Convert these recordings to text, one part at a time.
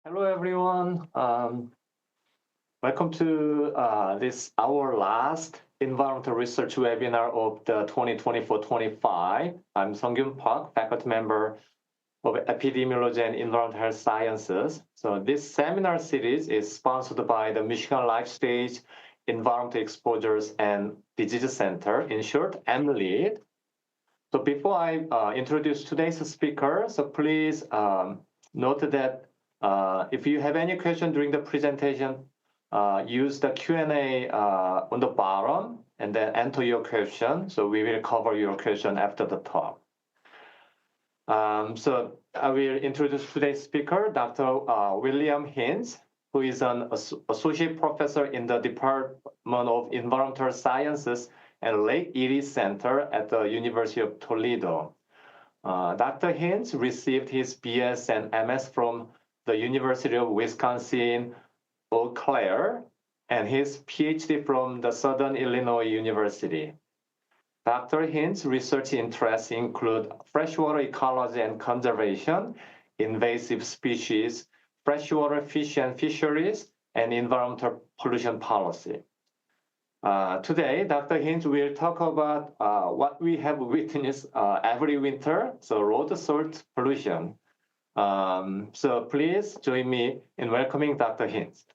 Hello, everyone. Welcome to this our last environmental research webinar of the 2024-25. I'm Sungkyun Park, faculty member of Epidemiology and Environmental Health Sciences. So this seminar series is sponsored by the Michigan Life Stage Environmental Exposures and Disease Center, in short, M-LEEaD. So before I introduce today's speaker, so please note that if you have any question during the presentation, use the Q&A on the bottom and then enter your question. So we will cover your question after the talk. So I will introduce today's speaker, Dr. William Hintz, who is an associate professor in the Department of Environmental Sciences and Lake Erie Center at the University of Toledo. Dr. Hintz received his BS and MS from the University of Wisconsin, Eau Claire, and his PhD from the Southern Illinois University. Dr. Hintz' research interests include freshwater ecology and conservation, invasive species, freshwater fish and fisheries, and environmental pollution policy. Today, Dr. Hintz will talk about what we have witnessed every winter, so road salt pollution. So please join me in welcoming Dr. Hintz.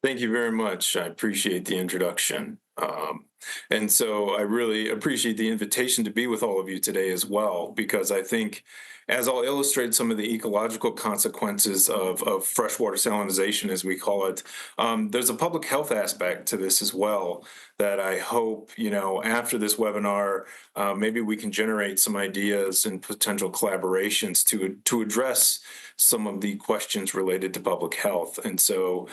Thank you very much. I appreciate the introduction. And so I really appreciate the invitation to be with all of you today as well, because I think as I'll illustrate some of the ecological consequences of freshwater salinization, as we call it, there's a public health aspect to this as well that I hope, after this webinar, maybe we can generate some ideas and potential collaborations to address some of the questions related to public health. And so,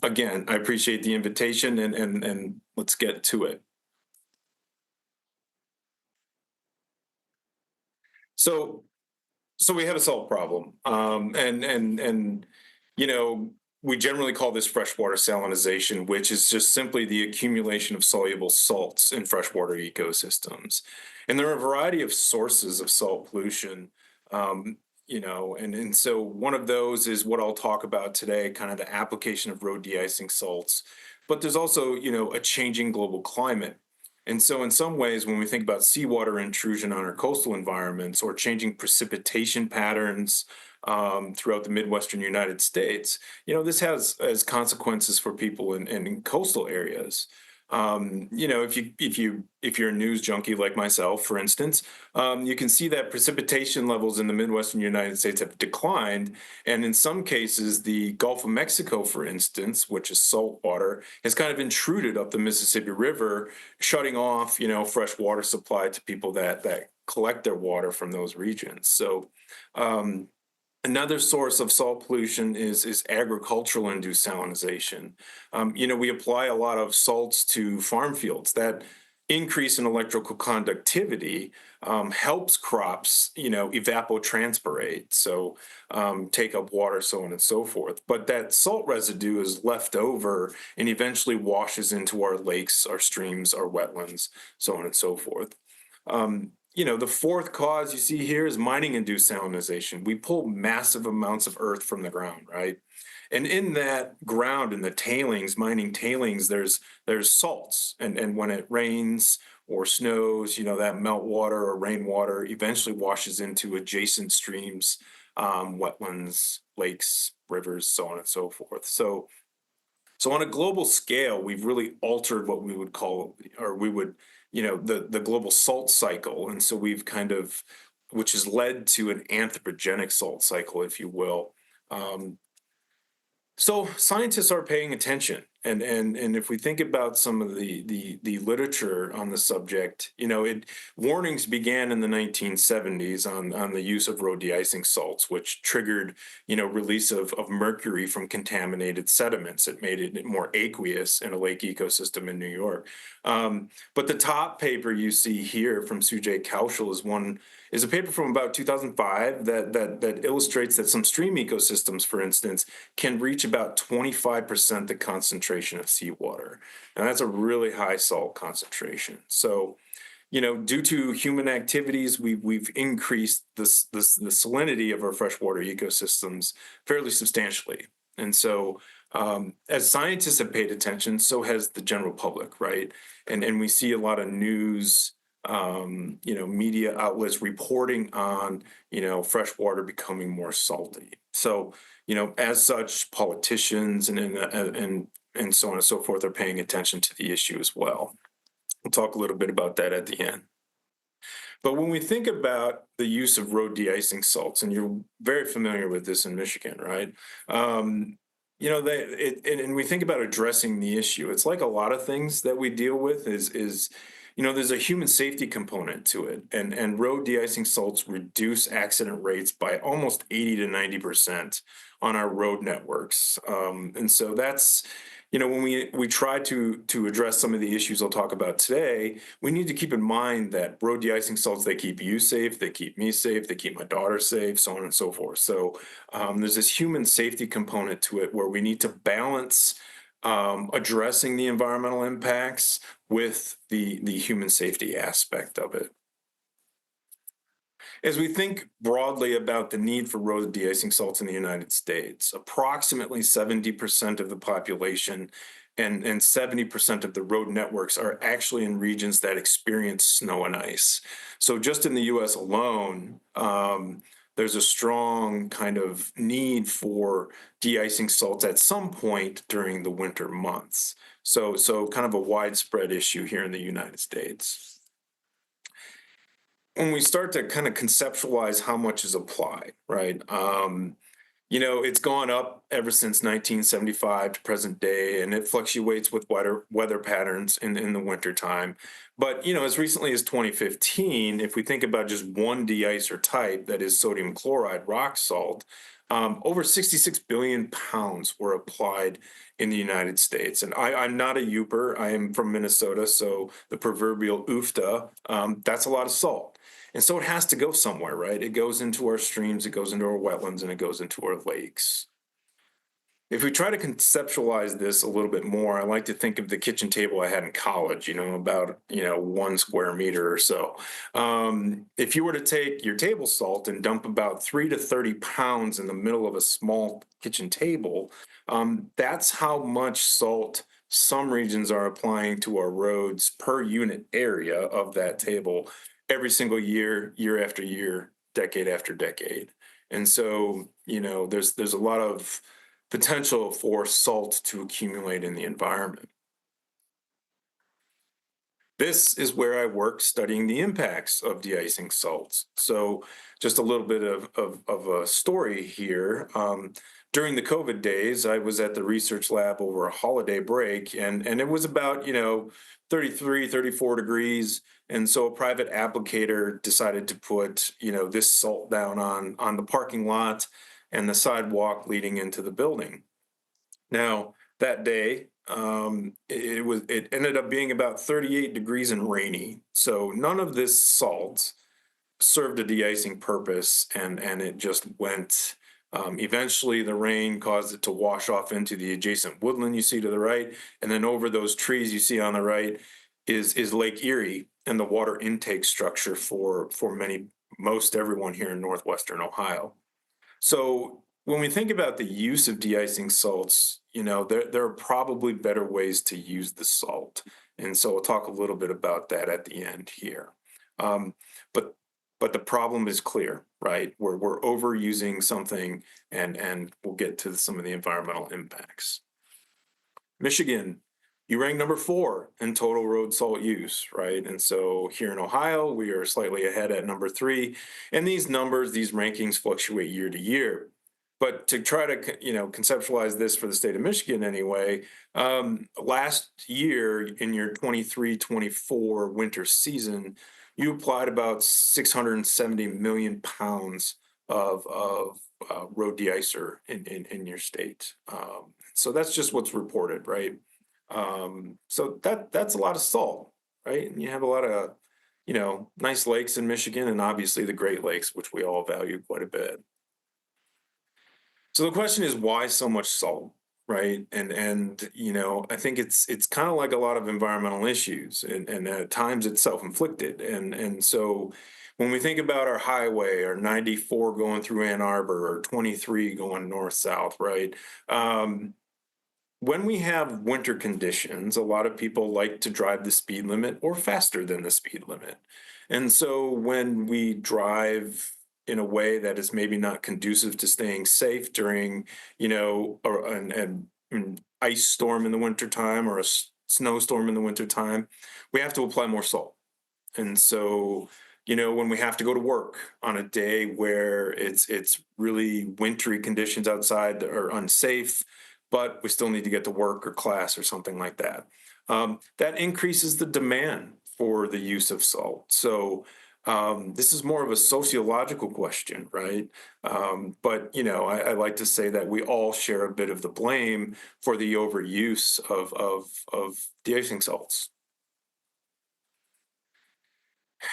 again, I appreciate the invitation and let's get to it. So we have a salt problem, we generally call this freshwater salinization, which is just simply the accumulation of soluble salts in freshwater ecosystems. And there are a variety of sources of salt pollution, and so one of those is what I'll talk about today, kind of the application of road de-icing salts. But there's also, a changing global climate. And so in some ways, when we think about seawater intrusion on our coastal environments or changing precipitation patterns throughout the Midwestern United States, this has consequences for people in coastal areas. If you're a news junkie like myself, for instance, you can see that precipitation levels in the Midwestern United States have declined, and in some cases, the Gulf of Mexico, for instance, which is salt water, has kind of intruded up the Mississippi River, shutting off, fresh water supply to people that collect their water from those regions. So. Another source of salt pollution is agricultural induced salinization. We apply a lot of salts to farm fields. That increase in electrical conductivity helps crops, evapotranspirate, so take up water, so on and so forth. But that salt residue is left over and eventually washes into our lakes, our streams, our wetlands, so on and so forth. The fourth cause you see here is mining-induced salinization. We pull massive amounts of earth from the ground, right? And in that ground, in the tailings, mining tailings, there's salts. And when it rains or snows, that meltwater or rainwater eventually washes into adjacent streams, wetlands, lakes, rivers, so on and so forth. So on a global scale, we've really altered what we would call, or we would, the global salt cycle. And so we've which has led to an anthropogenic salt cycle, if you will. So scientists are paying attention. And if we think about some of the literature on the subject, warnings began in the 1970s on the use of road de-icing salts, which triggered, release of mercury from contaminated sediments. It made it more aqueous in a lake ecosystem in New York. But the top paper you see here from Sujay Kaushal is a paper from about 2005 that illustrates that some stream ecosystems, for instance, can reach about 25% the concentration of seawater. And that's a really high salt concentration. So, due to human activities, we've increased the salinity of our freshwater ecosystems fairly substantially. And so, as scientists have paid attention, so has the general public, right? And we see a lot of news, media outlets reporting on, freshwater becoming more salty. So, as such, politicians and so on and so forth are paying attention to the issue as well. We'll talk a little bit about that at the end. But when we think about the use of road de-icing salts, and you're very familiar with this in Michigan, right? And we think about addressing the issue. It's like a lot of things that we deal with is there's a human safety component to it, and road de-icing salts reduce accident rates by almost 80 to 90% on our road networks. And so that's when we try to address some of the issues I'll talk about today, we need to keep in mind that road de-icing salts, they keep you safe, they keep me safe, they keep my daughter safe, so on and so forth. So there's this human safety component to it where we need to balance addressing the environmental impacts with the human safety aspect of it. As we think broadly about the need for road de-icing salts in the United States, approximately 70% of the population and 70% of the road networks are actually in regions that experience snow and ice. So just in the US alone, there's a strong kind of need for de-icing salts at some point during the winter months. So kind of a widespread issue here in the United States. When we start to kind of conceptualize how much is applied, right? It's gone up ever since 1975 to present day, and it fluctuates with weather patterns in the wintertime. But, as recently as 2015, if we think about just one de-icer type, that is sodium chloride rock salt, over 66 billion pounds were applied in the United States. And I'm not a Youper, I am from Minnesota, so the proverbial oofta, that's a lot of salt. And so it has to go somewhere, right? It goes into our streams, it goes into our wetlands, and it goes into our lakes. If we try to conceptualize this a little bit more, I like to think of the kitchen table I had in college, about, 1 square meter or so. If you were to take your table salt and dump about 3 to 30 pounds in the middle of a small kitchen table, that's how much salt some regions are applying to our roads per unit area of that table every single year, year after year, decade after decade. And so, there's a lot of potential for salt to accumulate in the environment. This is where I work studying the impacts of de-icing salts. So just a little bit of a story here. During the COVID days, I was at the research lab over a holiday break, and it was about, 33, 34 degrees. And so a private applicator decided to put, this salt down on the parking lot and the sidewalk leading into the building. Now, that day, it ended up being about 38 degrees and rainy. So none of this salt served a de-icing purpose, and it just went. Eventually, the rain caused it to wash off into the adjacent woodland you see to the right, and then over those trees you see on the right is Lake Erie and the water intake structure for most everyone here in northwestern Ohio. So when we think about the use of de-icing salts, there are probably better ways to use the salt. And so I'll talk a little bit about that at the end here. But the problem is clear, right? We're overusing something, and we'll get to some of the environmental impacts. Michigan, you rank number 4 in total road salt use, right? And so here in Ohio, we are slightly ahead at number 3. And these rankings fluctuate year to year. But to try to, conceptualize this for the state of Michigan anyway, last year in your 23-24 winter season, you applied about 670 million pounds of road de-icer in your state. So that's just what's reported, right? So that's a lot of salt, right? And you have a lot of, nice lakes in Michigan, and obviously the Great Lakes, which we all value quite a bit. So the question is, why so much salt? right? And I think it's kind of like a lot of environmental issues, and at times it's self-inflicted. And so when we think about our highway, or 94 going through Ann Arbor, or 23 going north-south, right? Um, when we have winter conditions, a lot of people like to drive the speed limit or faster than the speed limit. And so when we drive in a way that is maybe not conducive to staying safe during, an ice storm in the wintertime, or a snowstorm in the wintertime, we have to apply more salt. And so, when we have to go to work on a day where it's really wintry conditions outside that are unsafe, but we still need to get to work or class or something like that, that increases the demand for the use of salt. So this is more of a sociological question, right? But I like to say that we all share a bit of the blame for the overuse of de-icing salts.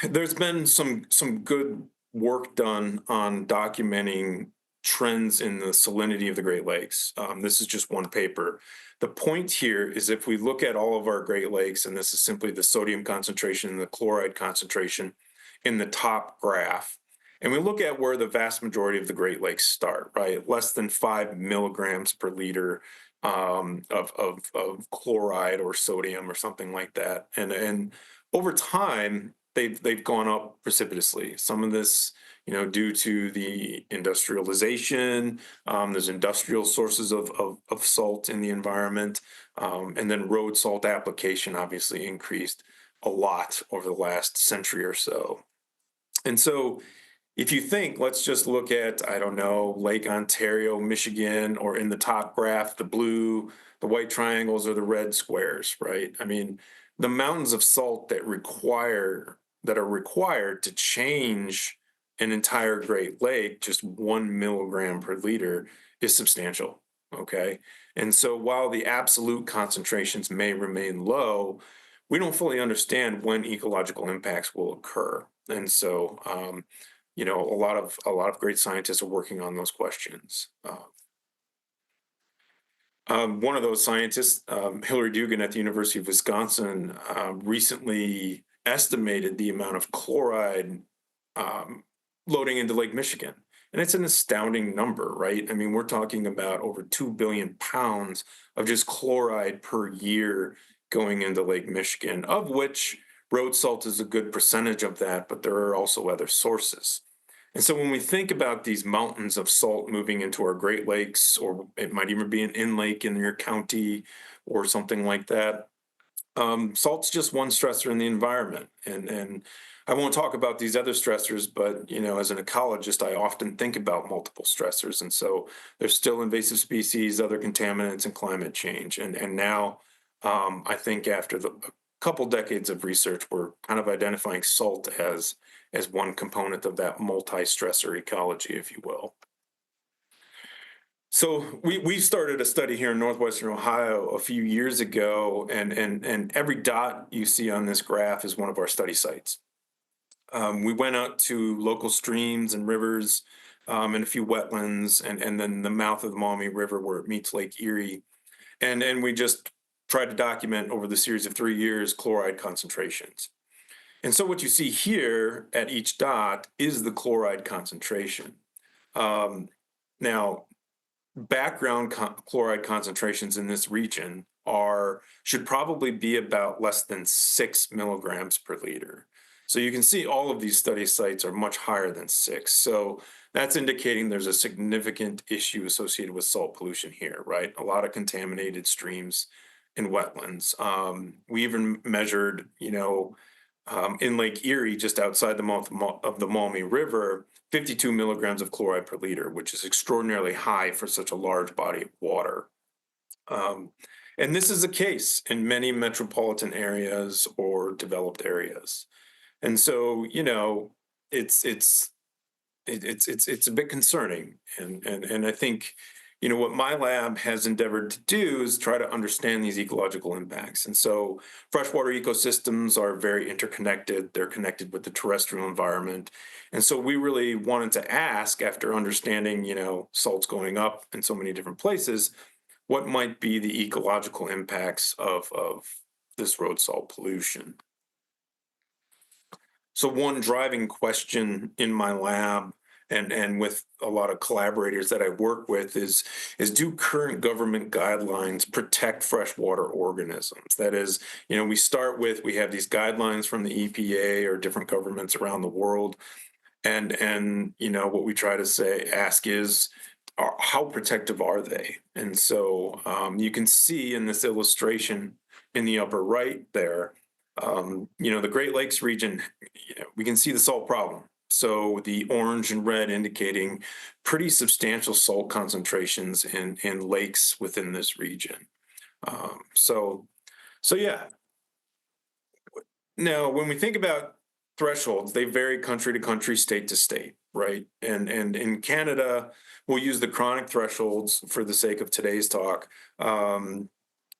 There's been some good work done on documenting trends in the salinity of the Great Lakes. This is just one paper. The point here is, if we look at all of our Great Lakes, and this is simply the sodium concentration and the chloride concentration in the top graph, and we look at where the vast majority of the Great Lakes start, right? Less than 5 milligrams per liter of chloride or sodium or something like that. And over time, they've gone up precipitously. Some of this, due to the industrialization. There's industrial sources of salt in the environment, and then road salt application obviously increased a lot over the last century or so. And so, if you think, let's just look at, I don't know, Lake Ontario, Michigan, or in the top graph, the white triangles or the red squares, right? I mean, the mountains of salt that are required to change an entire Great Lake, just 1 milligram per liter, is substantial. Okay. And so while the absolute concentrations may remain low, we don't fully understand when ecological impacts will occur. And so, a lot of great scientists are working on those questions. One of those scientists, Hillary Dugan at the University of Wisconsin, recently estimated the amount of chloride um, loading into Lake Michigan. And it's an astounding number, right? I mean, we're talking about over 2 billion pounds of just chloride per year going into Lake Michigan, of which road salt is a good percentage of that, but there are also other sources. And so when we think about these mountains of salt moving into our Great Lakes, or it might even be an in-lake in your county or something like that, salt's just one stressor in the environment. And I won't talk about these other stressors, but as an ecologist, I often think about multiple stressors. And so there's still invasive species, other contaminants, and climate change. And now I think after a couple decades of research, we're kind of identifying salt as one component of that multi-stressor ecology, if you will. So we started a study here in Northwestern Ohio a few years ago, and every dot you see on this graph is one of our study sites. We went out to local streams and rivers, and a few wetlands, and then the mouth of the Maumee River where it meets Lake Erie. And we just tried to document over the series of 3 years chloride concentrations. And so what you see here at each dot is the chloride concentration. Now, background chloride concentrations in this region should probably be about less than 6 milligrams per liter. So you can see all of these study sites are much higher than 6. So that's indicating there's a significant issue associated with salt pollution here, right? A lot of contaminated streams and wetlands. We even measured, in Lake Erie, just outside the mouth of the Maumee River, 52 milligrams of chloride per liter, which is extraordinarily high for such a large body of water. And this is the case in many metropolitan areas or developed areas. And so, it's a bit concerning. And I think, what my lab has endeavored to do is try to understand these ecological impacts. And so freshwater ecosystems are very interconnected. They're connected with the terrestrial environment. And so we really wanted to ask, after understanding, salts going up in so many different places, what might be the ecological impacts of this road salt pollution. So one driving question in my lab and with a lot of collaborators that I work with is do current government guidelines protect freshwater organisms? That is, we have these guidelines from the EPA or different governments around the world, and what we try to ask is, how protective are they? And so you can see in this illustration in the upper right there, the Great Lakes region, we can see the salt problem. So the orange and red indicating pretty substantial salt concentrations in lakes within this region. So yeah. Now, when we think about thresholds, they vary country to country, state to state, right? And in Canada, we'll use the chronic thresholds for the sake of today's talk,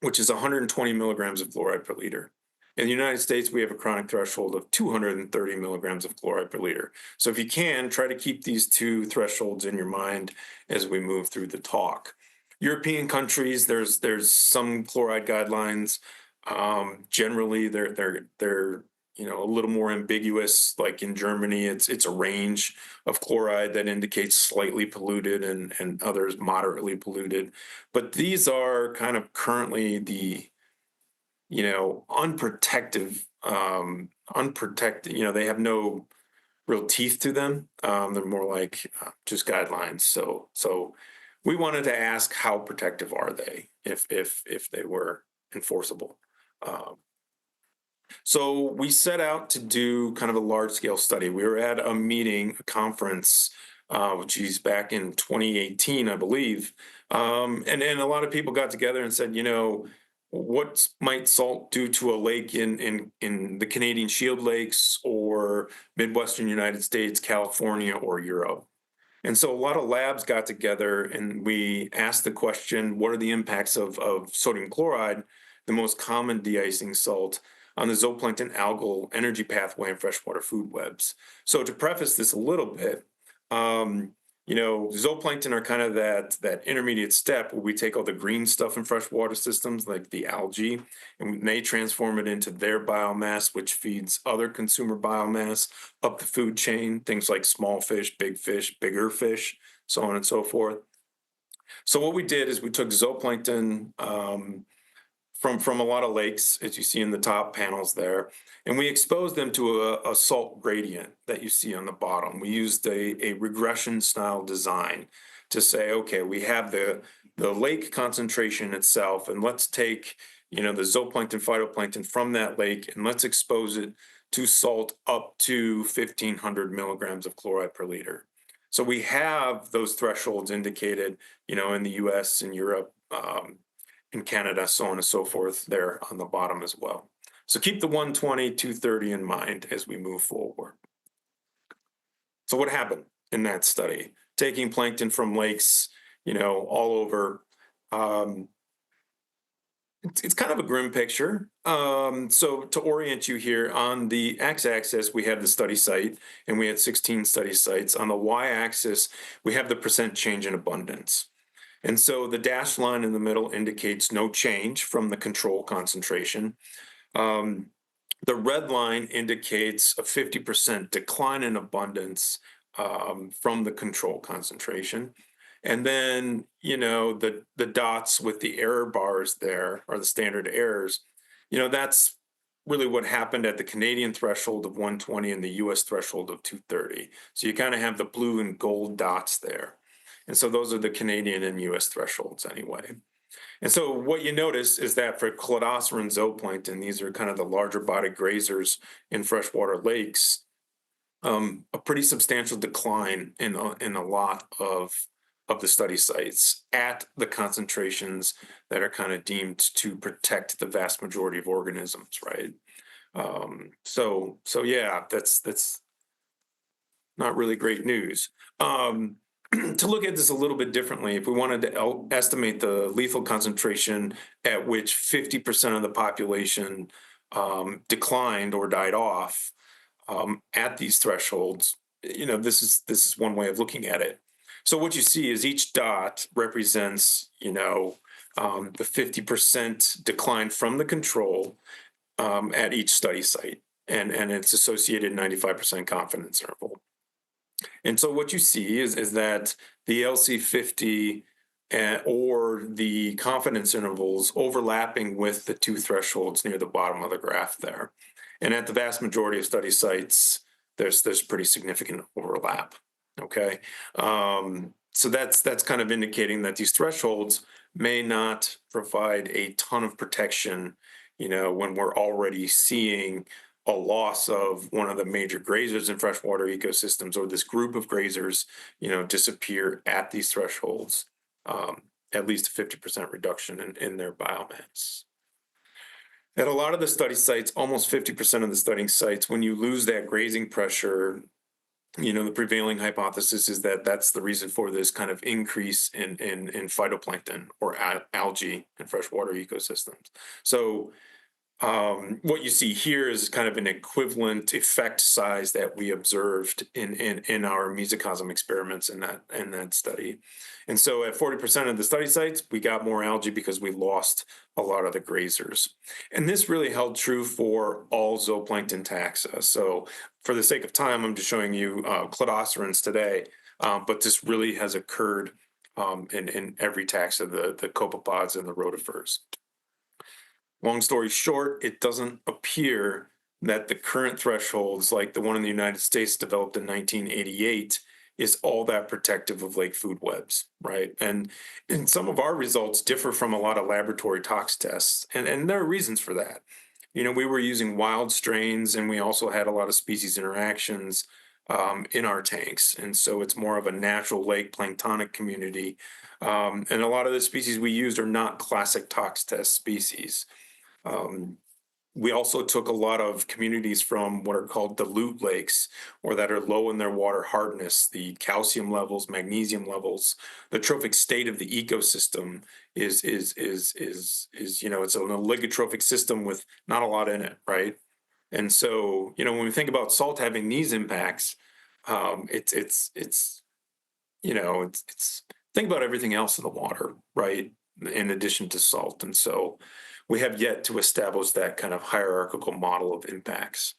which is 120 milligrams of fluoride per liter. In the United States, we have a chronic threshold of 230 milligrams of chloride per liter. So if you can, try to keep these two thresholds in your mind as we move through the talk. European countries, there's some chloride guidelines. Generally, they're a little more ambiguous. Like in Germany, it's a range of chloride that indicates slightly polluted and others moderately polluted. But these are kind of currently the unprotected, they have no real teeth to them. They're more like just guidelines. So we wanted to ask, how protective are they if they were enforceable? So we set out to do kind of a large scale study. We were at a meeting, a conference, which is back in 2018, I believe. And a lot of people got together and said, what might salt do to a lake in the Canadian Shield Lakes or Midwestern United States, California, or Europe? And so a lot of labs got together and we asked the question, what are the impacts of sodium chloride, the most common de-icing salt, on the zooplankton algal energy pathway in freshwater food webs? So to preface this a little bit, zooplankton are kind of that intermediate step where we take all the green stuff in freshwater systems, like the algae, and they transform it into their biomass, which feeds other consumer biomass up the food chain, things like small fish, bigger fish, so on and so forth. So what we did is we took zooplankton from a lot of lakes, as you see in the top panels there, and we exposed them to a salt gradient that you see on the bottom. We used a regression style design to say, okay, we have the lake concentration itself, and let's take the zooplankton, phytoplankton from that lake, and let's expose it to salt up to 1,500 milligrams of chloride per liter. So we have those thresholds indicated, in the US and Europe, in Canada, so on and so forth, there on the bottom as well. So keep the 120, 230 in mind as we move forward. So what happened in that study? Taking plankton from lakes, all over. It's kind of a grim picture. So to orient you here, on the x-axis, we have the study site, and we had 16 study sites. On the y-axis, we have the percent change in abundance. And so the dashed line in the middle indicates no change from the control concentration. The red line indicates a 50% decline in abundance from the control concentration. And then, the dots with the error bars there are the standard errors. That's really what happened at the Canadian threshold of 120 and the US threshold of 230. So you kind of have the blue and gold dots there. And so those are the Canadian and US thresholds anyway. And so what you notice is that for cladoceran zooplankton, these are kind of the larger body grazers in freshwater lakes, a pretty substantial decline in a lot of the study sites at the concentrations that are kind of deemed to protect the vast majority of organisms, right? So yeah, that's not really great news. To look at this a little bit differently, if we wanted to estimate the lethal concentration at which 50% of the population declined or died off at these thresholds, this is one way of looking at it. So what you see is each dot represents, the 50% decline from the control at each study site, and its associated 95% confidence interval. And so what you see is that the LC50 or the confidence intervals overlapping with the two thresholds near the bottom of the graph there. And at the vast majority of study sites, there's pretty significant overlap. Okay, so that's kind of indicating that these thresholds may not provide a ton of protection, when we're already seeing a loss of one of the major grazers in freshwater ecosystems, or this group of grazers, disappear at these thresholds, at least a 50% reduction in their biomass. At a lot of the study sites, almost 50% of the studying sites, when you lose that grazing pressure, the prevailing hypothesis is that that's the reason for this kind of increase in phytoplankton or algae in freshwater ecosystems. So what you see here is kind of an equivalent effect size that we observed in our mesocosm experiments in that study. And so at 40% of the study sites, we got more algae because we lost a lot of the grazers. And this really held true for all zooplankton taxa. So for the sake of time, I'm just showing you cladocerans today, but this really has occurred in every taxa, the copepods and the rotifers. Long story short, it doesn't appear that the current thresholds, like the one in the United States developed in 1988, is all that protective of lake food webs, right? And some of our results differ from a lot of laboratory tox tests, and there are reasons for that. We were using wild strains, and we also had a lot of species interactions in our tanks, and so it's more of a natural lake planktonic community. And a lot of the species we used are not classic tox test species. We also took a lot of communities from what are called dilute lakes, or that are low in their water hardness. The calcium levels, magnesium levels, the trophic state of the ecosystem is it's an oligotrophic system with not a lot in it, right? And so, when we think about salt having these impacts, it's think about everything else in the water, right? In addition to salt. And so we have yet to establish that kind of hierarchical model of impacts.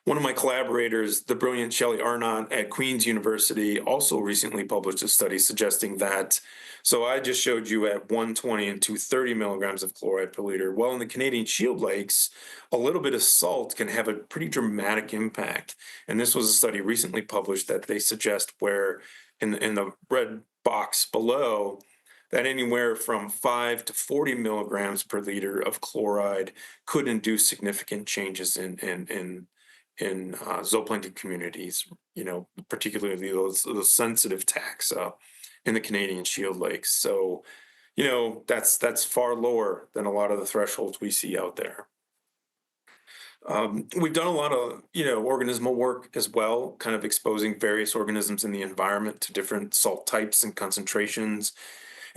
One of my collaborators, the brilliant Shelley Arnott at Queen's University, also recently published a study suggesting that, so I just showed you at 120 and 230 milligrams of chloride per liter. Well, in the Canadian Shield Lakes, a little bit of salt can have a pretty dramatic impact. And this was a study recently published that they suggest where in the red box below, that anywhere from 5 to 40 milligrams per liter of chloride could induce significant changes in zooplankton communities, particularly those sensitive taxa in the Canadian Shield Lakes. So, that's far lower than a lot of the thresholds we see out there. We've done a lot of, organismal work as well, kind of exposing various organisms in the environment to different salt types and concentrations.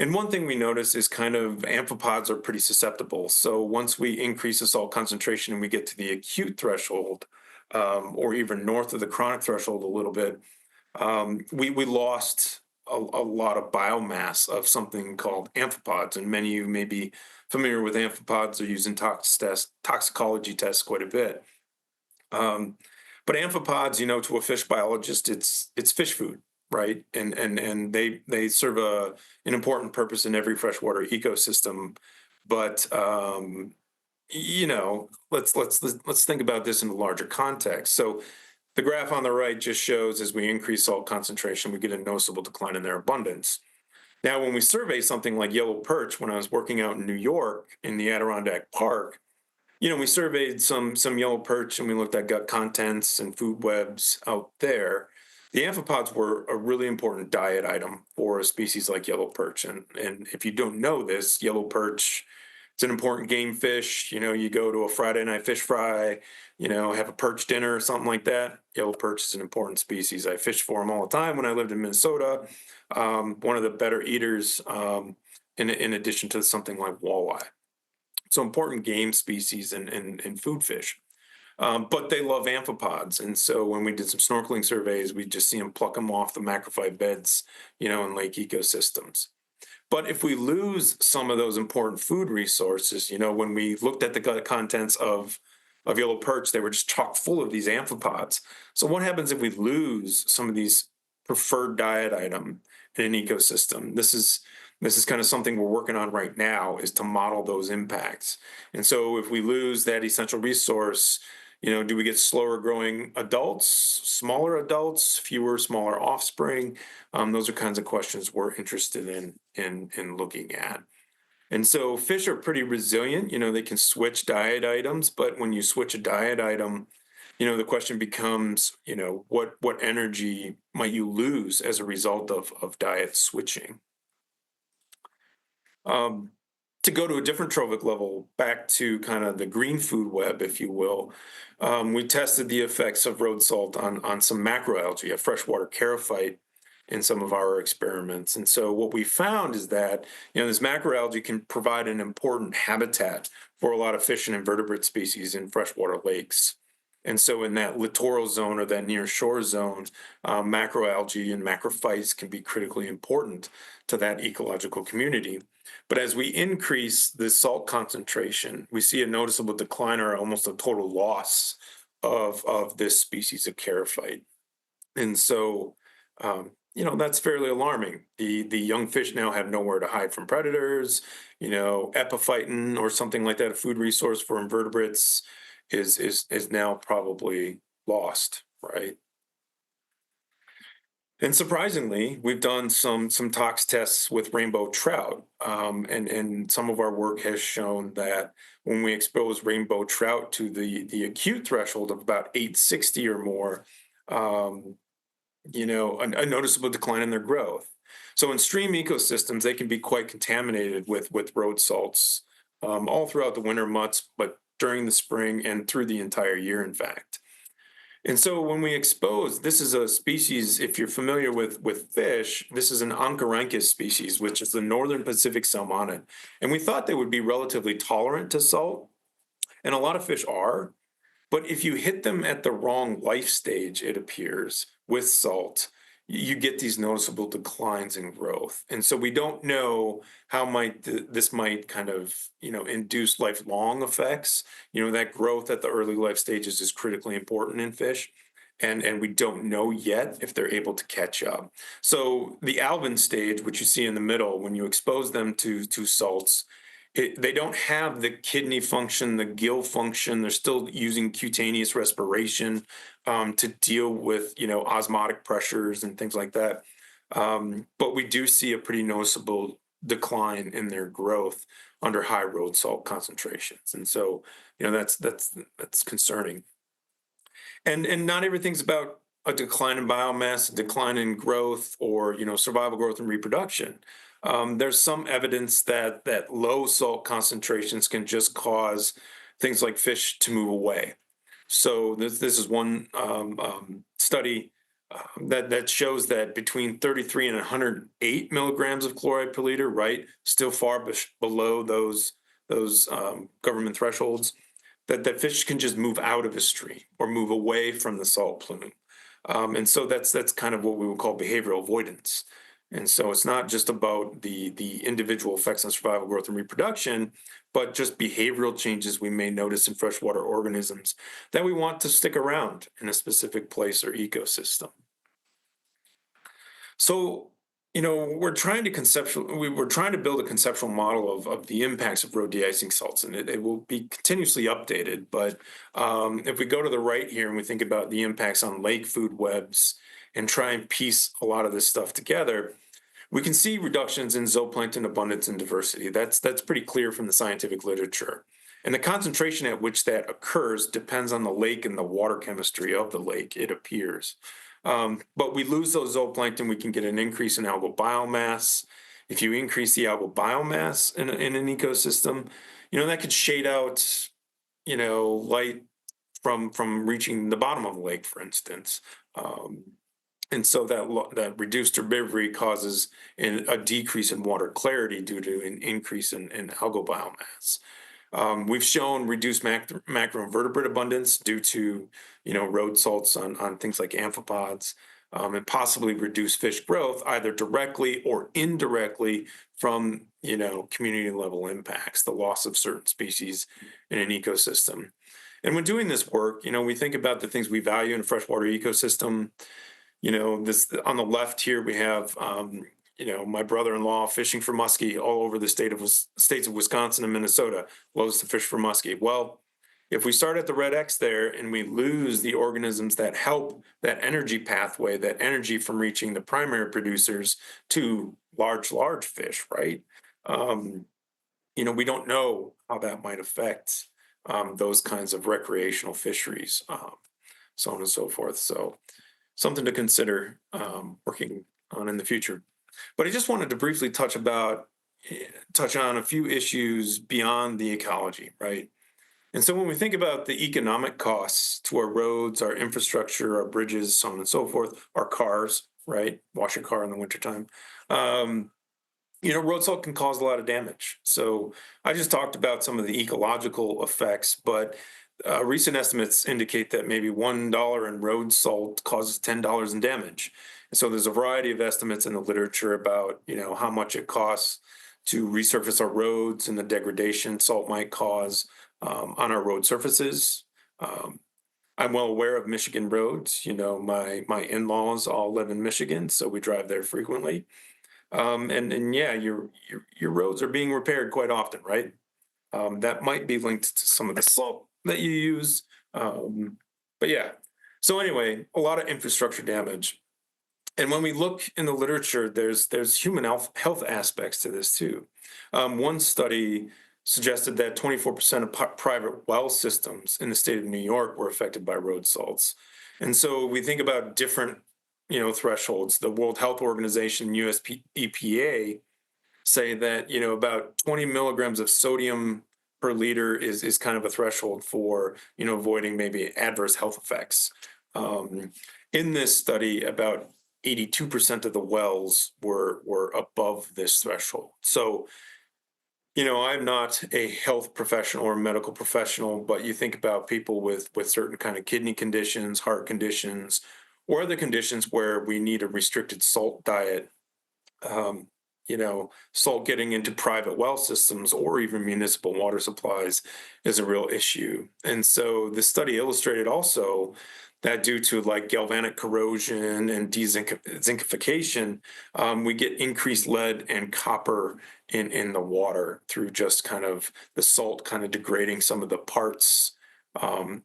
And one thing we notice is kind of amphipods are pretty susceptible. So once we increase the salt concentration and we get to the acute threshold, or even north of the chronic threshold a little bit, we lost a lot of biomass of something called amphipods. And many of you may be familiar with amphipods. They're used in toxicology tests quite a bit. But amphipods, to a fish biologist, it's fish food, right? And they serve an important purpose in every freshwater ecosystem. But let's think about this in a larger context. So the graph on the right just shows as we increase salt concentration, we get a noticeable decline in their abundance. Now, when we survey something like yellow perch, when I was working out in New York in the Adirondack Park, we surveyed some yellow perch and we looked at gut contents and food webs out there. The amphipods were a really important diet item for a species like yellow perch. And if you don't know this, yellow perch, it's an important game fish. You go to a Friday night fish fry, have a perch dinner or something like that. Yellow perch is an important species. I fished for them all the time when I lived in Minnesota. One of the better eaters, in addition to something like walleye. So important game species and food fish. But they love amphipods. And so when we did some snorkeling surveys, we just see them pluck them off the macrophyte beds, in lake ecosystems. But if we lose some of those important food resources, when we looked at the gut contents of yellow perch, they were just chock full of these amphipods. So what happens if we lose some of these preferred diet item in an ecosystem? This is kind of something we're working on right now, is to model those impacts. And so if we lose that essential resource, do we get slower growing adults, smaller adults, fewer smaller offspring? Those are kinds of questions we're interested in looking at. And so fish are pretty resilient. They can switch diet items, but when you switch a diet item, the question becomes, what energy might you lose as a result of diet switching? To go to a different trophic level, back to kind of the green food web, if you will, we tested the effects of road salt on some macroalgae, a freshwater charophyte, in some of our experiments. And so what we found is that, this macroalgae can provide an important habitat for a lot of fish and invertebrate species in freshwater lakes. And so in that littoral zone or that near shore zone, macroalgae and macrophytes can be critically important to that ecological community. But as we increase the salt concentration, we see a noticeable decline or almost a total loss of this species of charophyte. And so, that's fairly alarming. The young fish now have nowhere to hide from predators. Epiphyton or something like that, a food resource for invertebrates, is now probably lost, right? And surprisingly, we've done some tox tests with rainbow trout, and some of our work has shown that when we expose rainbow trout to the acute threshold of about 860 or more, a noticeable decline in their growth. So in stream ecosystems, they can be quite contaminated with road salts all throughout the winter months, but during the spring and through the entire year, in fact. And so when we expose, this is a species, if you're familiar with fish, this is an Oncorhynchus species, which is the northern Pacific salmonid. And we thought they would be relatively tolerant to salt, and a lot of fish are. But if you hit them at the wrong life stage, it appears, with salt, you get these noticeable declines in growth. And so we don't know how this might kind of, induce lifelong effects. That growth at the early life stages is critically important in fish. And we don't know yet if they're able to catch up. So the alvin stage, which you see in the middle, when you expose them to salts, they don't have the kidney function, the gill function. They're still using cutaneous respiration to deal with, osmotic pressures and things like that. But we do see a pretty noticeable decline in their growth under high road salt concentrations. And so, that's concerning. And not everything's about a decline in biomass, a decline in growth, or, survival, growth, and reproduction. There's some evidence that low salt concentrations can just cause things like fish to move away. So this is one study that shows that between 33 and 108 milligrams of chloride per liter, right, still far below those government thresholds, that fish can just move out of a stream or move away from the salt plume. And so that's kind of what we would call behavioral avoidance. And so it's not just about the individual effects on survival, growth, and reproduction, but just behavioral changes we may notice in freshwater organisms that we want to stick around in a specific place or ecosystem. So, we're trying to build a conceptual model of the impacts of road de-icing salts, and it will be continuously updated. But if we go to the right here and we think about the impacts on lake food webs and try and piece a lot of this stuff together, we can see reductions in zooplankton abundance and diversity. That's pretty clear from the scientific literature. And the concentration at which that occurs depends on the lake and the water chemistry of the lake, it appears. But we lose those zooplankton, we can get an increase in algal biomass. If you increase the algal biomass in an ecosystem, that could shade out, light from reaching the bottom of the lake, for instance. And so that reduced herbivory causes a decrease in water clarity due to an increase in algal biomass. We've shown reduced macroinvertebrate abundance due to, road salts on things like amphipods. and possibly reduce fish growth either directly or indirectly from, community level impacts, the loss of certain species in an ecosystem. And when doing this work, we think about the things we value in a freshwater ecosystem. This on the left here, we have, my brother-in-law fishing for muskie all over the states of Wisconsin and Minnesota, loves to fish for muskie. Well, if we start at the red X there and we lose the organisms that help that energy pathway, that energy from reaching the primary producers to large fish, right? We don't know how that might affect those kinds of recreational fisheries, so on and so forth. So something to consider working on in the future. But I just wanted to briefly touch on a few issues beyond the ecology, right? And so when we think about the economic costs to our roads, our infrastructure, our bridges, so on and so forth, our cars, right? Wash your car in the wintertime. Road salt can cause a lot of damage. So I just talked about some of the ecological effects, but recent estimates indicate that maybe $1 in road salt causes $10 in damage. And so there's a variety of estimates in the literature about, how much it costs to resurface our roads and the degradation salt might cause on our road surfaces. I'm well aware of Michigan roads. My in-laws all live in Michigan, so we drive there frequently. And yeah, your roads are being repaired quite often, right? That might be linked to some of the salt that you use. But yeah, so anyway, a lot of infrastructure damage. And when we look in the literature, there's human health aspects to this too. One study suggested that 24% of private well systems in the state of New York were affected by road salts. And so we think about different, thresholds. The World Health Organization, US EPA, say that, about 20 milligrams of sodium per liter is kind of a threshold for, avoiding maybe adverse health effects. In this study, about 82% of the wells were above this threshold. So, I'm not a health professional or medical professional, but you think about people with certain kind of kidney conditions, heart conditions, or other conditions where we need a restricted salt diet. Salt getting into private well systems or even municipal water supplies is a real issue. And so the study illustrated also that due to like galvanic corrosion and dezinkification, we get increased lead and copper in the water through just kind of the salt kind of degrading some of the parts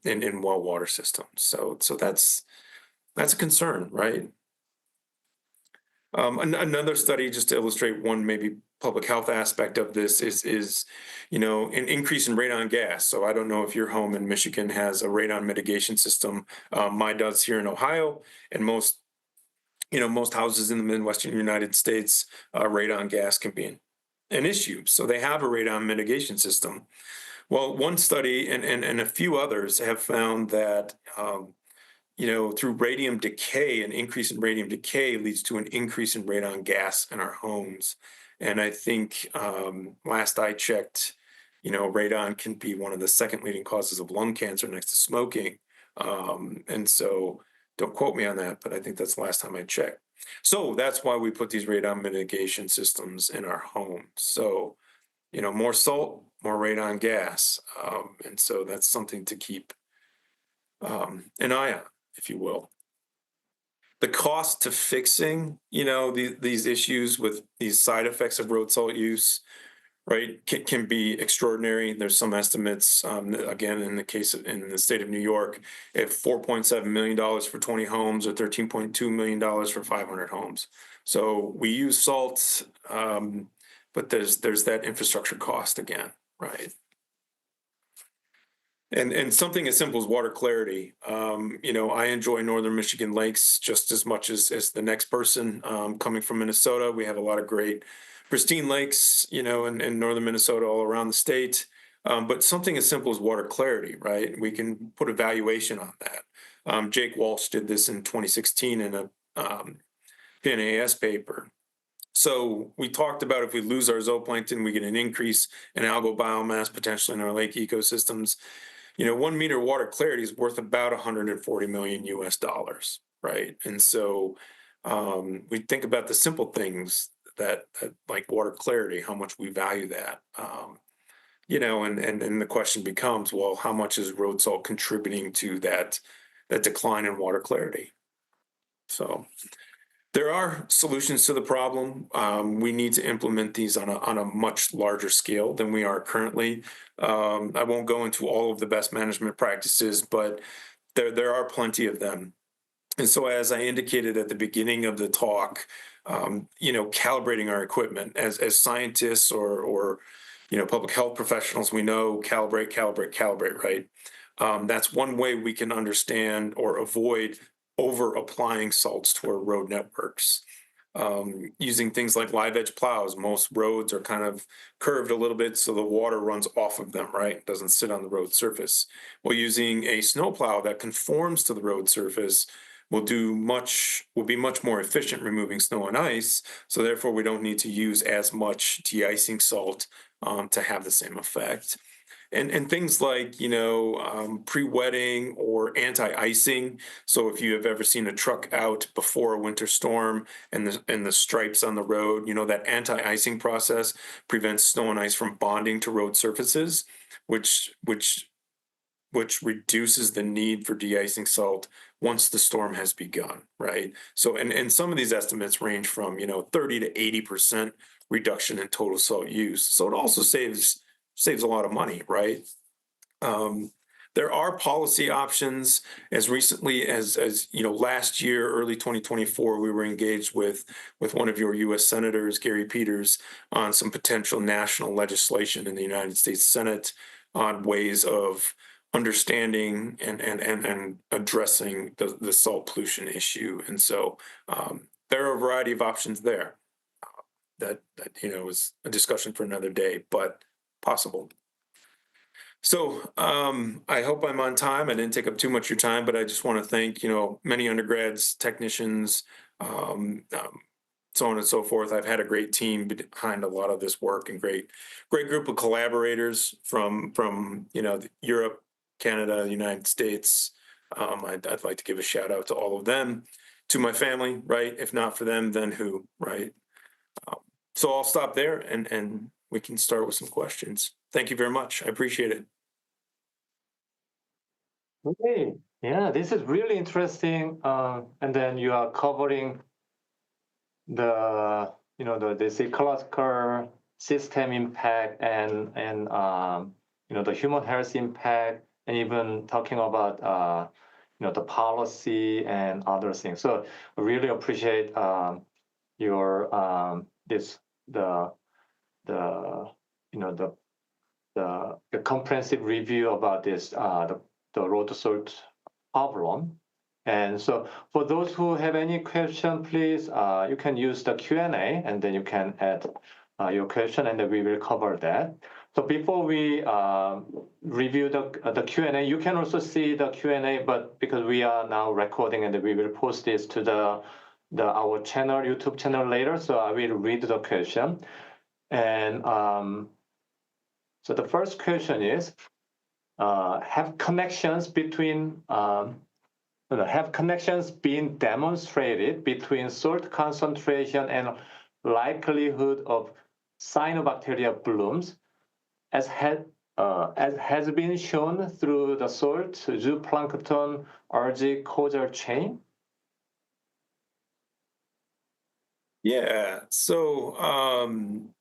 in well water systems. So that's a concern, right? Another study, just to illustrate one maybe public health aspect of this, is an increase in radon gas. So I don't know if your home in Michigan has a radon mitigation system. Mine does here in Ohio, and most houses in the Midwestern United States, radon gas can be an issue. So they have a radon mitigation system. Well, one study and a few others have found that through radium decay, an increase in radium decay leads to an increase in radon gas in our homes. And I think last I checked, radon can be one of the second leading causes of lung cancer next to smoking. And so don't quote me on that, but I think that's the last time I checked. So that's why we put these radon mitigation systems in our homes. So, more salt, more radon gas. And so that's something to keep an eye on, if you will. The cost to fixing, these issues with these side effects of road salt use, right, can be extraordinary. There's some estimates, again, in the state of New York, at $4.7 million for 20 homes or $13.2 million for 500 homes. So we use salt, but there's that infrastructure cost again, right? And something as simple as water clarity. I enjoy northern Michigan lakes just as much as the next person. Coming from Minnesota, we have a lot of great pristine lakes, in northern Minnesota all around the state. But something as simple as water clarity, right? We can put a valuation on that. Jake Walsh did this in 2016 in a PNAS paper. So we talked about if we lose our zooplankton, we get an increase in algal biomass potentially in our lake ecosystems. 1 meter water clarity is worth about $140 million US. right? And so we think about the simple things that like water clarity, how much we value that. And the question becomes, well, how much is road salt contributing to that decline in water clarity? So there are solutions to the problem. We need to implement these on a much larger scale than we are currently. I won't go into all of the best management practices, but there are plenty of them. And so, as I indicated at the beginning of the talk, calibrating our equipment as scientists or public health professionals, we know calibrate, right? That's one way we can understand or avoid over applying salts to our road networks. Using things like live edge plows, most roads are kind of curved a little bit so the water runs off of them, right? It doesn't sit on the road surface. Well, using a snow plow that conforms to the road surface will be much more efficient removing snow and ice. So therefore, we don't need to use as much de-icing salt to have the same effect. And things like pre-wetting or anti-icing. So if you have ever seen a truck out before a winter storm and the stripes on the road, that anti-icing process prevents snow and ice from bonding to road surfaces, which reduces the need for de-icing salt once the storm has begun, right? So, and some of these estimates range from 30 to 80% reduction in total salt use. So it also saves a lot of money, right? There are policy options. As recently as last year, early 2024, we were engaged with one of your U.S. senators, Gary Peters, on some potential national legislation in the United States Senate on ways of understanding and addressing the salt pollution issue. And so there are a variety of options there that is a discussion for another day, but possible. So I hope I'm on time. I didn't take up too much of your time, but I just want to thank many undergrads, technicians, so on and so forth. I've had a great team behind a lot of this work and great group of collaborators from Europe, Canada, United States. I'd like to give a shout out to all of them, to my family, right? If not for them, then who, right? So I'll stop there and we can start with some questions. Thank you very much. I appreciate it. Okay. Yeah, this is really interesting. And then you are covering this ecological system impact and the human health impact, and even talking about the policy and other things. So I really appreciate your this the the comprehensive review about this the road salt problem. And so for those who have any question, please, you can use the Q&A and then you can add your question and then we will cover that. So before we review the Q&A, you can also see the Q&A, but because we are now recording and we will post this to our channel, YouTube channel later, so I will read the question. And so the first question is, have connections been demonstrated between salt concentration and likelihood of cyanobacteria blooms, as has been shown through the salt, zooplankton, algae causal chain? Yeah. So, I'm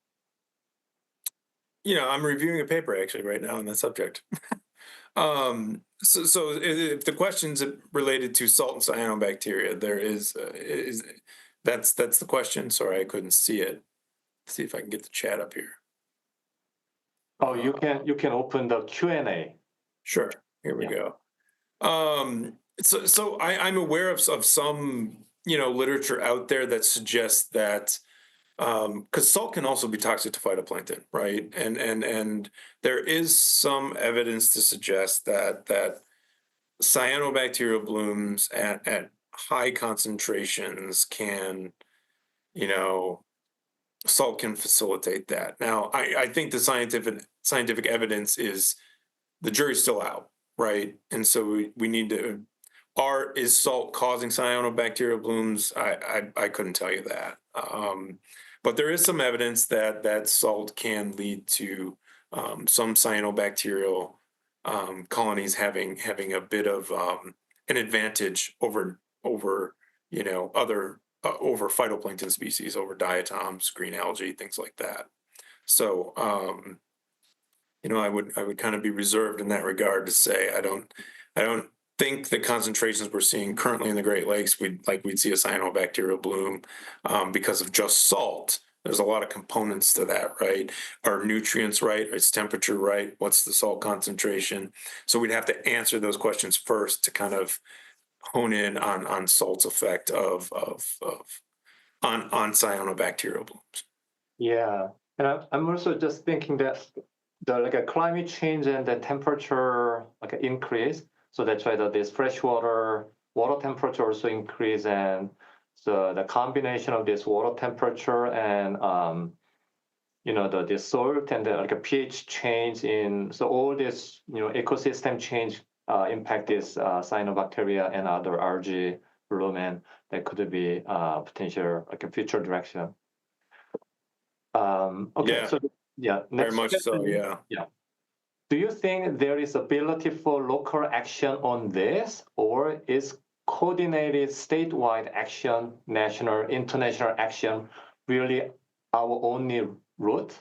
reviewing a paper actually right now on that subject. So if the question's related to salt and cyanobacteria, there is that's the question. Sorry, I couldn't see it. Let's see if I can get the chat up here. Oh, you can open the Q&A. Sure. Here we go. So I'm aware of some literature out there that suggests that because salt can also be toxic to phytoplankton, right? And there is some evidence to suggest that cyanobacterial blooms at high concentrations can, salt can facilitate that. Now, I think the scientific evidence is the jury's still out, right? And so we need to is salt causing cyanobacterial blooms? I couldn't tell you that. But there is some evidence that salt can lead to some cyanobacterial colonies having a bit of an advantage over other over phytoplankton species, over diatoms, green algae, things like that. So I would kind of be reserved in that regard to say I don't think the concentrations we're seeing currently in the Great Lakes we'd see a cyanobacterial bloom because of just salt. There's a lot of components to that, right? Are nutrients right? Is temperature right? What's the salt concentration? So we'd have to answer those questions first to kind of hone in on salt's effect on cyanobacterial blooms. Yeah, and I'm also just thinking that the like a climate change and the temperature like a increase, so that's why this freshwater water temperature also increase, and so the combination of this water temperature and the salt and the like a pH change in so all this ecosystem change impact this cyanobacteria and other algae bloom, and that could be potential like a future direction. Okay, Yeah, so yeah, very next much so. question. Yeah. Yeah. Do you think there is ability for local action on this, or is coordinated statewide action, national, international action really our only route?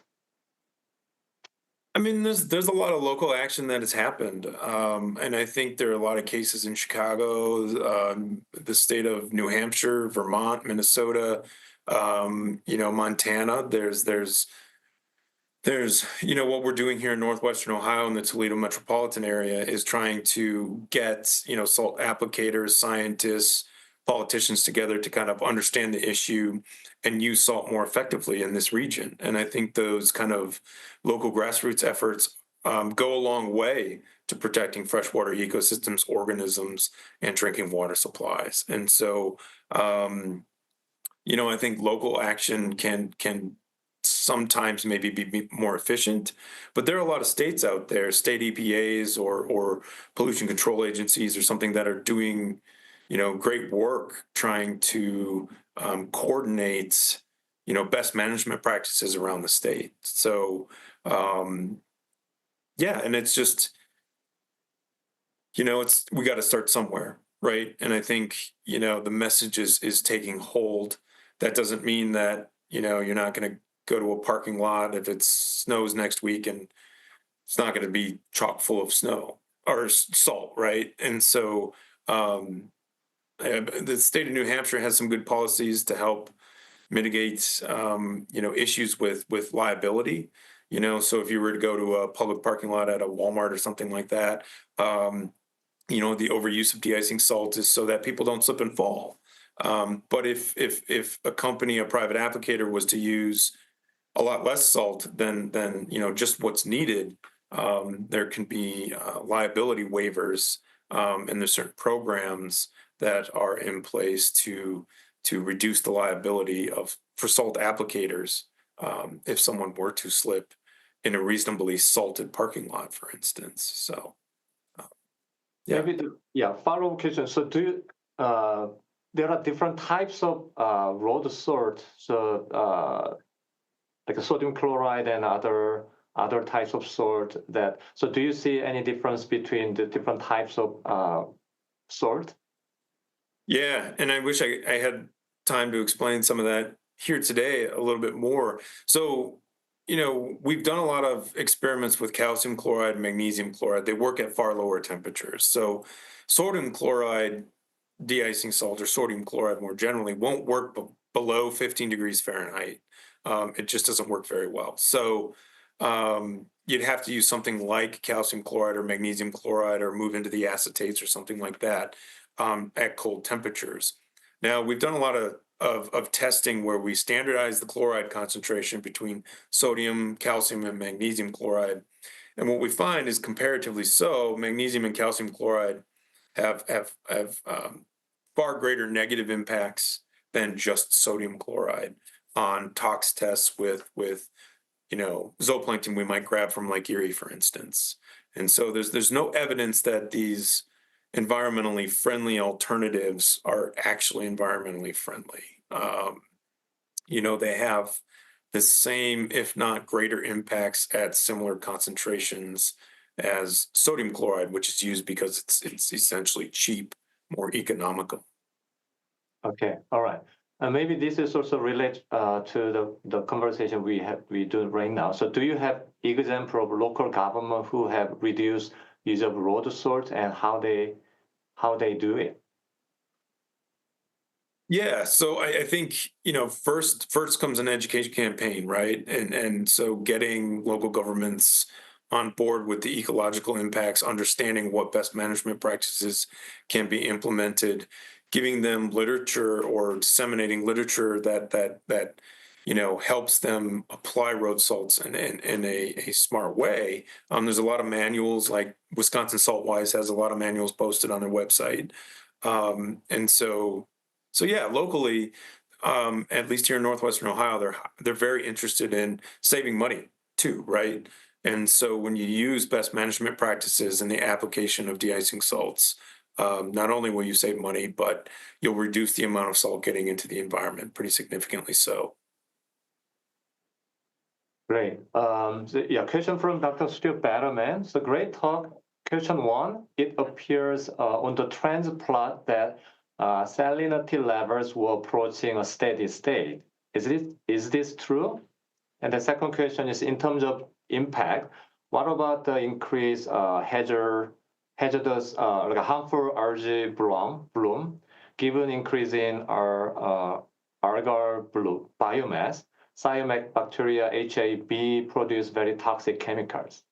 I mean, there's a lot of local action that has happened, and I think there are a lot of cases in Chicago, the state of New Hampshire, Vermont, Minnesota, Montana. There's what we're doing here in northwestern Ohio in the Toledo metropolitan area is trying to get salt applicators, scientists, politicians together to kind of understand the issue and use salt more effectively in this region. And I think those kind of local grassroots efforts go a long way to protecting freshwater ecosystems, organisms, and drinking water supplies. And so, I think local action can sometimes maybe be more efficient, but there are a lot of states out there, state EPAs or pollution control agencies or something that are doing, great work trying to coordinate, best management practices around the state. So, yeah, and it's just, we got to start somewhere, right? And I think, the message is taking hold. That doesn't mean that, you're not going to go to a parking lot if it snows next week and it's not going to be chock full of snow or salt, right? And so the state of New Hampshire has some good policies to help mitigate, issues with liability. So if you were to go to a public parking lot at a Walmart or something like that, the overuse of de-icing salt is so that people don't slip and fall. But if a company, a private applicator, was to use a lot less salt than just what's needed, there can be liability waivers, and there's certain programs that are in place to reduce the liability for salt applicators if someone were to slip in a reasonably salted parking lot, for instance. So, yeah. Maybe follow-up question. So there are different types of road salt, so like sodium chloride and other types of salt that. So do you see any difference between the different types of salt? Yeah, and I wish I had time to explain some of that here today a little bit more. So, we've done a lot of experiments with calcium chloride and magnesium chloride. They work at far lower temperatures. So, sodium chloride de-icing salt, or sodium chloride more generally, won't work below 15 degrees Fahrenheit. It just doesn't work very well. So, you'd have to use something like calcium chloride or magnesium chloride, or move into the acetates or something like that at cold temperatures. Now, we've done a lot of testing where we standardize the chloride concentration between sodium, calcium, and magnesium chloride. And what we find is, comparatively so, magnesium and calcium chloride have far greater negative impacts than just sodium chloride on tox tests with zooplankton we might grab from Lake Erie, for instance. And so there's no evidence that these environmentally friendly alternatives are actually environmentally friendly. They have the same, if not greater, impacts at similar concentrations as sodium chloride, which is used because it's essentially cheap, more economical. Okay, all right. And maybe this is also related to the conversation we do right now. So do you have example of local government who have reduced use of road salt and how they do it? Yeah, so I think first comes an education campaign, right? And so getting local governments on board with the ecological impacts, understanding what best management practices can be implemented, giving them literature or disseminating literature that helps them apply road salts in a smart way. There's a lot of manuals, like Wisconsin Saltwise has a lot of manuals posted on their website, and so yeah, locally, at least here in Northwestern Ohio, they're very interested in saving money too, right? And so when you use best management practices in the application of de-icing salts, not only will you save money, but you'll reduce the amount of salt getting into the environment pretty significantly. So Great. Yeah, question from Dr. Stu Batterman. So great talk. Question one, it appears on the trends plot that salinity levels were approaching a steady state. Is this true? And the second question is in terms of impact, what about the increased hazardous, like a harmful algae bloom, given increase in our algal biomass? Cyanobacteria HAB produce very toxic chemicals.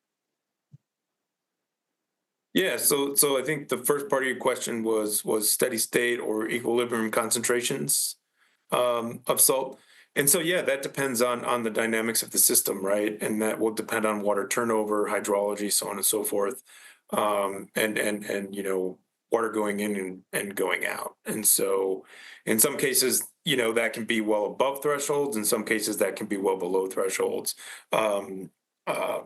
yeah, so I think the first part of your question was steady state or equilibrium concentrations of salt. And so, yeah, that depends on the dynamics of the system, right? And that will depend on water turnover, hydrology, so on and so forth, and water going in and going out. And so, in some cases, that can be well above thresholds. In some cases, that can be well below thresholds. Um, uh,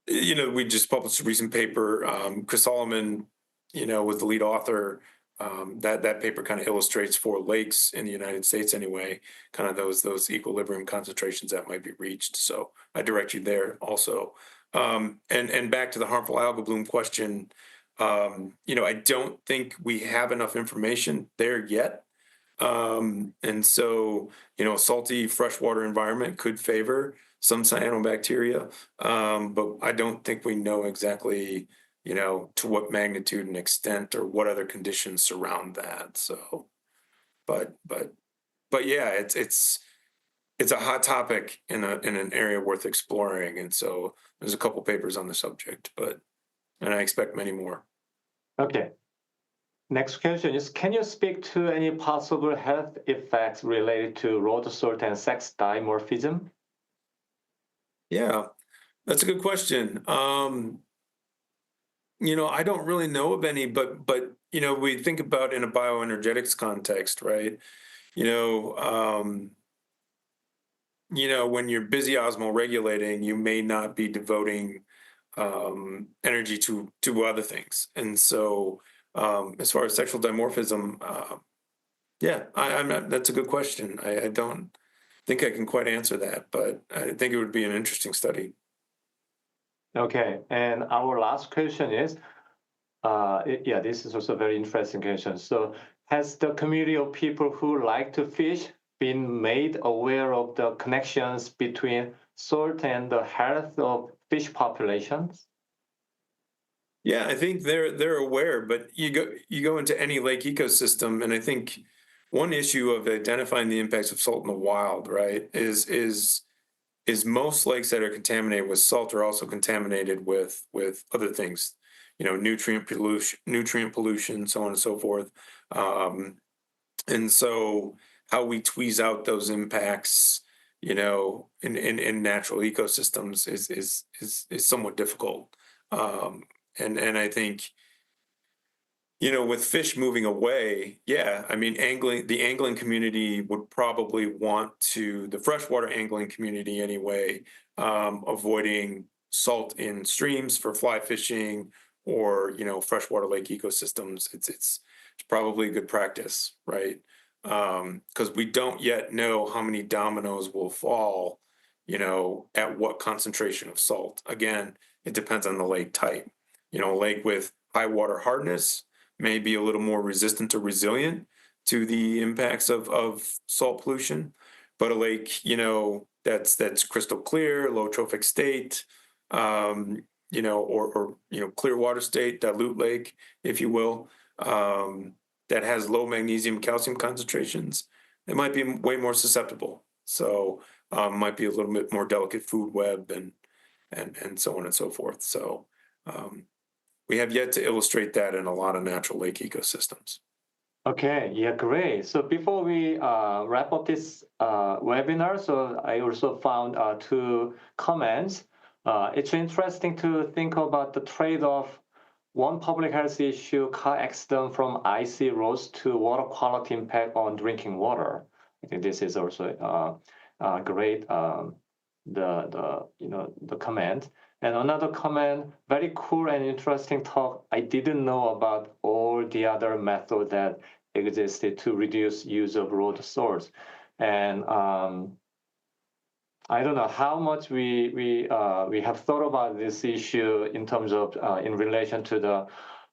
we just published a recent paper. Chris Solomon, was the lead author. That paper kind of illustrates for lakes in the United States anyway, kind of those equilibrium concentrations that might be reached. So I direct you there also. And back to the harmful algal bloom question. I don't think we have enough information there yet. And so, a salty freshwater environment could favor some cyanobacteria, but I don't think we know exactly, to what magnitude and extent or what other conditions surround that. So, but but yeah, it's a hot topic in an area worth exploring, and so there's a couple papers on the subject, and I expect many more. Okay. Next question is, can you speak to any possible health effects related to road salt and sex dimorphism? Yeah, that's a good question. I don't really know of any, but we think about in a bioenergetics context, right? You know, um, when you're busy osmoregulating, you may not be devoting energy to other things, and so as far as sexual dimorphism, yeah, I'm not. That's a good question. I don't think I can quite answer that, but I think it would be an interesting study. Okay, and our last question is, yeah, this is also a very interesting question. So has the community of people who like to fish been made aware of the connections between salt and the health of fish populations? Yeah, I think they're aware, but you go into any lake ecosystem, and I think one issue of identifying the impacts of salt in the wild, right, is most lakes that are contaminated with salt are also contaminated with other things, nutrient pollution, so on and so forth. Um, and so how we tweeze out those impacts, in natural ecosystems is somewhat difficult. Um, and I think, with fish moving away, yeah, I mean, the angling community would probably want to, the freshwater angling community anyway, avoiding salt in streams for fly fishing or freshwater lake ecosystems, it's probably good practice, right? Because we don't yet know how many dominoes will fall, at what concentration of salt. Again, it depends on the lake type. A lake with high water hardness may be a little more resistant or resilient to the impacts of salt pollution, but a lake, that's crystal clear, low trophic state, or clear water state, dilute lake, if you will, that has low magnesium calcium concentrations, it might be way more susceptible. So might be a little bit more delicate food web and so on and so forth. So we have yet to illustrate that in a lot of natural lake ecosystems. Okay, yeah, great. So before we wrap up this webinar, so I also found two comments. It's interesting to think about the trade-off. One public health issue, car accident from icy roads to water quality impact on drinking water. I think this is also great. The comment. And another comment, very cool and interesting talk. I didn't know about all the other methods that existed to reduce use of road salts. And I don't know how much we have thought about this issue in terms of in relation to the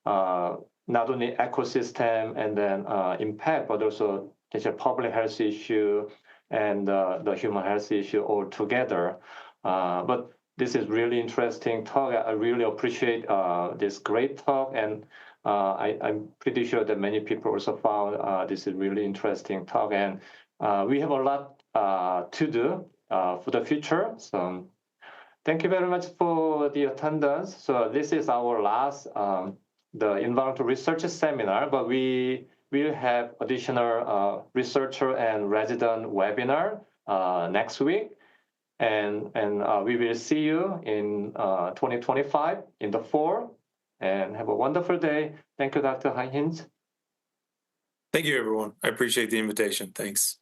not only ecosystem and then impact, but also there's a public health issue and the human health issue all together. But this is really interesting talk. I really appreciate this great talk, and I'm pretty sure that many people also found this is really interesting talk. And we have a lot to do for the future. So thank you very much for the attendance. So this is our last the environmental research seminar, but we will have additional researcher and resident webinar next week. And we will see you in 2025 in the fall. And have a wonderful day. Thank you, Dr. Hintz. Thank you, everyone. I appreciate the invitation. Thanks.